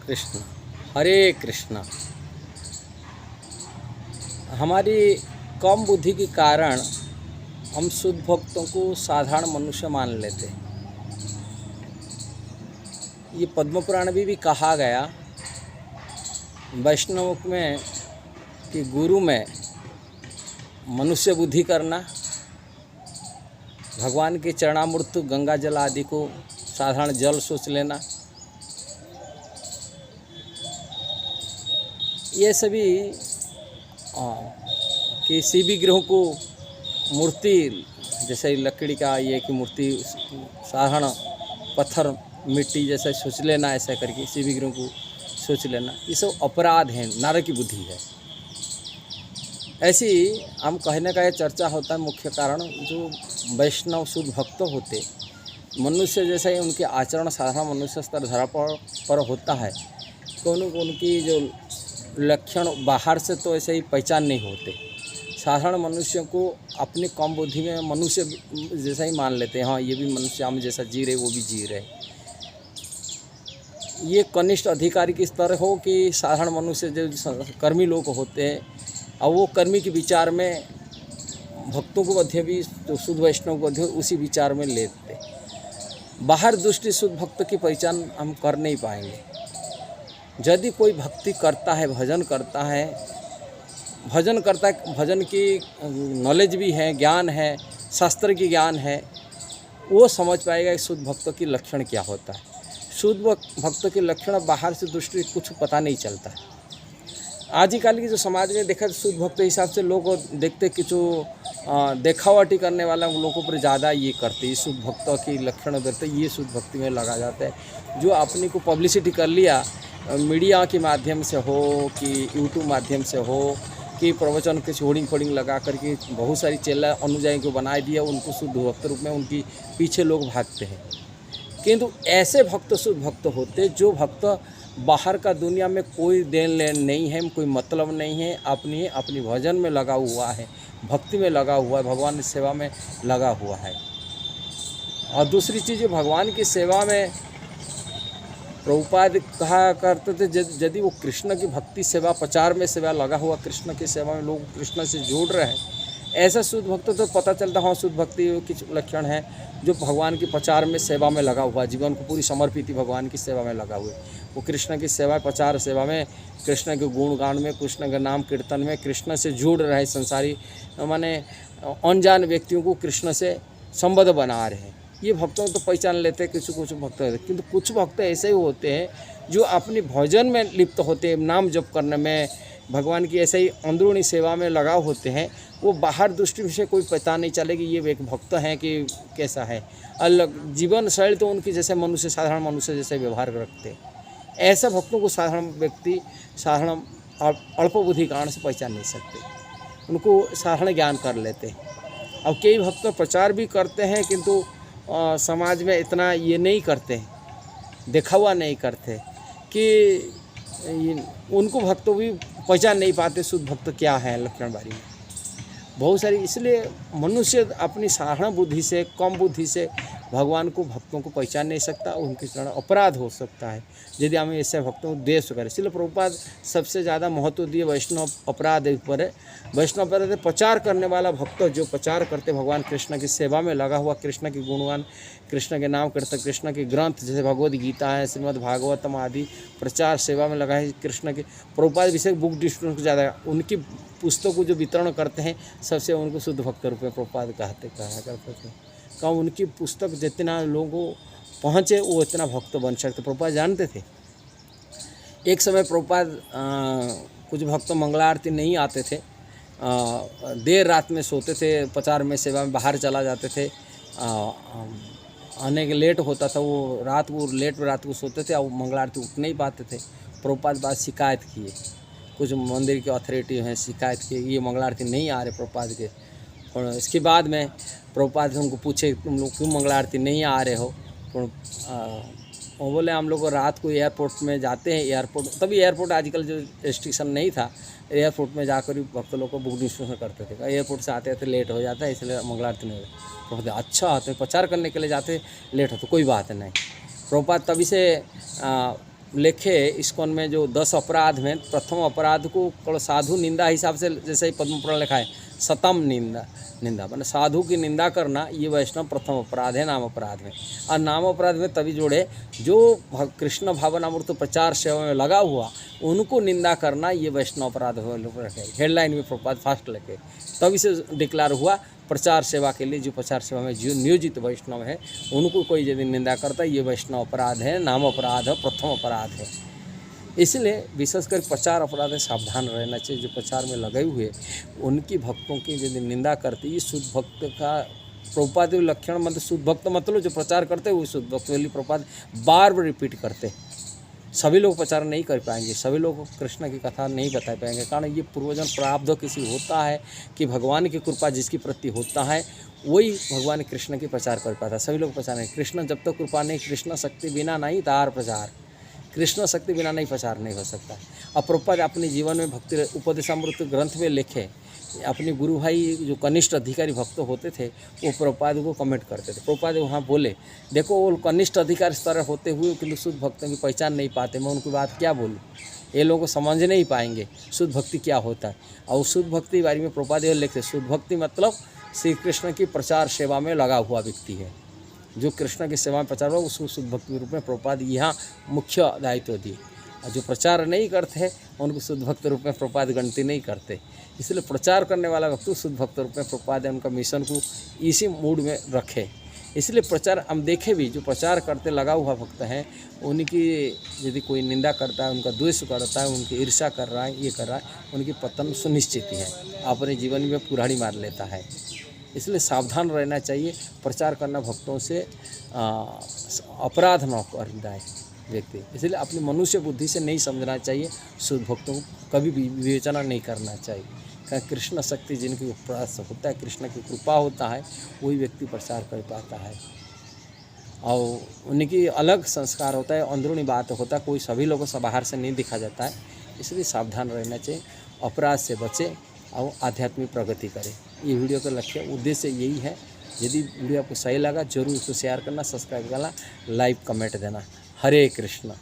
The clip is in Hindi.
कृष्ण। हरे कृष्ण। हमारी कम बुद्धि के कारण हम शुद्ध भक्तों को साधारण मनुष्य मान लेते हैं। ये पद्म पुराण में भी कहा गया वैष्णव में कि गुरु में मनुष्य बुद्धि करना, भगवान के चरणामृत गंगा जल आदि को साधारण जल सोच लेना, ये सभी किसी भी ग्रहों को मूर्ति जैसे लकड़ी का ये कि मूर्ति साधारण पत्थर मिट्टी जैसा सोच लेना, ऐसा करके किसी भी ग्रहों को सोच लेना, ये सब अपराध है, नारद की बुद्धि है। ऐसी हम कहने का ये चर्चा होता है मुख्य कारण जो वैष्णव शुद्ध भक्त होते मनुष्य जैसा ही उनके आचरण साधारण मनुष्य स्तर धरा पर होता है तो उनकी जो लक्षण बाहर से तो ऐसे ही पहचान नहीं होते। साधारण मनुष्यों को अपनी कम बुद्धि में मनुष्य जैसा ही मान लेते हैं, हाँ ये भी मनुष्य हम जैसा जी रहे वो भी जी रहे। ये कनिष्ठ अधिकारी के स्तर हो कि साधारण मनुष्य जो कर्मी लोग होते हैं और वो कर्मी के विचार में भक्तों को मध्य भी तो शुद्ध वैष्णव को मध्य उसी विचार में लेते। बाहर दृष्टि शुद्ध भक्त की पहचान हम कर नहीं पाएंगे। यदि कोई भक्ति करता है, भजन करता है, भजन की नॉलेज भी है, ज्ञान है, शास्त्र की ज्ञान है, वो समझ पाएगा कि शुद्ध भक्त की लक्षण क्या होता है। शुद्ध भक्त के लक्षण बाहर से दृष्टि कुछ पता नहीं चलता है। आजकल की जो समाज में देखा शुद्ध भक्त के हिसाब से लोग देखते कि जो देखावटी करने वाला लोगों पर ज़्यादा ये करते, ये शुद्ध भक्त की लक्षण देखते, ये शुद्ध भक्ति में लगा जाता है। जो अपनी को पब्लिसिटी कर लिया मीडिया के माध्यम से हो कि यूट्यूब माध्यम से हो कि प्रवचन के होर्डिंग फोर्डिंग लगा करके बहुत सारी चेला अनुयायी को बना दिया, उनको शुद्ध भक्त रूप में उनकी पीछे लोग भागते हैं। किंतु ऐसे भक्त शुद्ध भक्त होते जो भक्त बाहर का दुनिया में कोई देन लेन नहीं है, कोई मतलब नहीं है, अपनी भजन में लगा हुआ है, भक्ति में लगा हुआ है, भगवान की सेवा में लगा हुआ है। और दूसरी चीज़ भगवान की सेवा में प्रभुपाद कहा करते थे यदि वो कृष्ण की भक्ति सेवा प्रचार में सेवा लगा हुआ, कृष्ण की सेवा में लोग कृष्ण से जुड़ रहे हैं, ऐसा शुद्ध भक्त तो पता चलता हाँ शुद्ध भक्ति की लक्षण है जो भगवान की प्रचार में सेवा में लगा हुआ, जीवन को पूरी समर्पित भगवान की सेवा में लगा हुआ। वो कृष्ण की सेवा प्रचार सेवा में, कृष्ण के गुणगान में, कृष्ण के नाम कीर्तन में, कृष्ण से जुड़ रहे संसारी माने अनजान व्यक्तियों को कृष्ण से संबद्ध बना रहे हैं। ये भक्तों तो पहचान लेते हैं कुछ भक्त होते, किंतु कुछ भक्त ऐसे ही होते हैं जो अपनी भजन में लिप्त होते हैं, नाम जप करने में, भगवान की ऐसे ही अंदरूनी सेवा में लगाव होते हैं। वो बाहर दृष्टि से कोई पता नहीं चलेगी ये एक भक्त हैं कि कैसा है। अलग जीवन शैली तो उनकी जैसे मनुष्य साधारण मनुष्य जैसे व्यवहार रखते हैं। ऐसे भक्तों को साधारण व्यक्ति साधारण अल्प बुद्धि कारण से पहचान नहीं सकते, उनको साधारण ज्ञान कर लेते हैं। अब कई भक्त प्रचार भी करते हैं किंतु समाज में इतना ये नहीं करते हैं, दिखावा नहीं करते कि उनको भक्तों भी पहचान नहीं पाते शुद्ध भक्त क्या है लक्षण बारी में बहुत सारी। इसलिए मनुष्य अपनी साधारण बुद्धि से कम बुद्धि से भगवान को भक्तों को पहचान नहीं सकता, उनके चरण अपराध हो सकता है यदि हम ऐसे भक्तों को द्वेष करें। इसलिए प्रभुपाद सबसे ज़्यादा महत्व दिए वैष्णव अपराध पर है। वैष्णव अपराध प्रचार करने वाला भक्त जो प्रचार करते भगवान कृष्ण की सेवा में लगा हुआ, कृष्ण के गुणगान, कृष्ण के नाम करते, कृष्ण के ग्रंथ जैसे भगवद गीता है, श्रीमद् भागवतम आदि प्रचार सेवा में लगा है कृष्ण के। प्रभुपाद विशेष बुक डिस्ट्रीब्यूशन ज़्यादा उनकी पुस्तकों जो वितरण करते हैं सबसे उनको शुद्ध भक्त रूप में प्रभुपाद कहा करते थे। कम उनकी पुस्तक जितना लोगों पहुँचे वो इतना भक्त बन सकते प्रभुपाद जानते थे। एक समय प्रभुपाद कुछ भक्त मंगला आरती नहीं आते थे, देर रात में सोते थे, प्रचार में सेवा में बाहर चला जाते थे, आने के लेट होता था, वो रात को सोते थे और मंगला आरती उठ नहीं पाते थे। प्रभुपाद बाद शिकायत किए, कुछ मंदिर के अथॉरिटी हैं शिकायत की ये मंगला आरती नहीं आ रहे प्रभुपाद के। और इसके बाद में प्रभुपाद से उनको पूछे तुम लोग क्यों मंगला आरती नहीं आ रहे हो। वो बोले हम लोग रात को एयरपोर्ट में जाते हैं, एयरपोर्ट तभी एयरपोर्ट आजकल जो रिस्ट्रिक्शन नहीं था, एयरपोर्ट में जाकर भक्त लोग को बुक डिस्ट्रीब्यूशन करते थे। एयरपोर्ट से आते थे लेट हो जाता है इसलिए मंगला आरती नहीं हो। तो अच्छा तो प्रचार करने के लिए जाते लेट हो तो कोई बात नहीं। प्रभुपाद तभी से लेखे इस्कॉन में जो 10 अपराध में प्रथम अपराध को साधु निंदा हिसाब से, जैसे ही पद्म पुराण लिखा है, सतम निंदा मैंने साधु की निंदा करना, ये वैष्णव प्रथम अपराध है नाम अपराध में। और नाम अपराध में तभी जोड़े जो कृष्ण भावनामृत प्रचार सेवा में लगा हुआ उनको निंदा करना, ये वैष्णव अपराध हेडलाइन में प्रपात फास्ट लगे, तभी से डिक्लेयर हुआ प्रचार सेवा के लिए। जो प्रचार सेवा में जो नियोजित वैष्णव है उनको कोई यदि निंदा करता है, ये वैष्णव अपराध है, नाम अपराध है, प्रथम अपराध है। इसलिए विशेषकर प्रचार अपराध में सावधान रहना चाहिए। जो प्रचार में लगे हुए उनकी भक्तों की यदि निंदा करती, ये शुद्ध भक्त का प्रभुपाद लक्षण, मतलब शुद्ध भक्त मतलब जो प्रचार करते हैं वो शुद्ध भक्त वाली प्रभुपाद बार बार रिपीट करते। सभी लोग प्रचार नहीं कर पाएंगे, सभी लोग कृष्ण की कथा नहीं बता पाएंगे, कारण ये पूर्वजन प्रारब्ध किसी होता है कि भगवान की कृपा जिसकी प्रति होता है वही भगवान कृष्ण की प्रचार कर पाता है। सभी लोग प्रचार नहीं, कृष्ण जब तक कृपा नहीं, कृष्ण शक्ति बिना नहीं तार प्रचार, कृष्ण शक्ति बिना नहीं प्रचार नहीं हो सकता। अब प्रभुपाद अपने जीवन में भक्ति उपदेशामृत ग्रंथ में लिखे, अपने गुरु भाई जो कनिष्ठ अधिकारी भक्त होते थे वो प्रभुपाद को कमेंट करते थे। प्रभुपाद वहाँ बोले, देखो वो कनिष्ठ अधिकारी स्तर होते हुए कि शुद्ध भक्तों की पहचान नहीं पाते, मैं उनकी बात क्या बोलूँ, ये लोगों को समझ नहीं पाएंगे शुद्ध भक्ति क्या होता है। और शुद्ध भक्ति के बारे में प्रभुपाद लिखते, शुद्ध भक्ति मतलब श्री कृष्ण की प्रचार सेवा में लगा हुआ व्यक्ति है। जो कृष्ण की सेवा में प्रचार हुआ उसको शुद्ध भक्ति के रूप में प्रभुपाद यहाँ मुख्य दायित्व दिए। और जो प्रचार नहीं करते हैं उनको शुद्ध भक्त रूप में प्रभुपाद गणती नहीं करते। इसलिए प्रचार करने वाला व्यक्ति शुद्ध भक्त रूप में प्रभुपाद उनका मिशन को इसी मूड में रखे। इसलिए प्रचार हम देखे भी, जो प्रचार करते लगा हुआ भक्त हैं उनकी यदि कोई निंदा करता है, उनका द्वेष करता है, उनकी ईर्ष्या कर रहा है, ये कर रहा है, उनकी पतन सुनिश्चित है, अपने जीवन में कुल्हाड़ी मार लेता है। इसलिए सावधान रहना चाहिए। प्रचार करना भक्तों से अपराध न करता है व्यक्ति, इसलिए अपनी मनुष्य बुद्धि से नहीं समझना चाहिए। शुद्ध भक्तों को कभी भी विवेचना नहीं करना चाहिए, क्योंकि कृष्ण शक्ति जिनकी उपरास होता है, कृष्ण की कृपा होता है, वही व्यक्ति प्रचार कर पाता है। और उनकी अलग संस्कार होता है, अंदरूनी बात होता है, कोई सभी लोगों से बाहर से नहीं दिखा जाता है। इसलिए सावधान रहना चाहिए, अपराध से बचें और आध्यात्मिक प्रगति करें। ये वीडियो का लक्ष्य उद्देश्य यही है। यदि वीडियो आपको सही लगा जरूर उसको शेयर करना, सब्सक्राइब करना, लाइक कमेंट देना। हरे कृष्ण।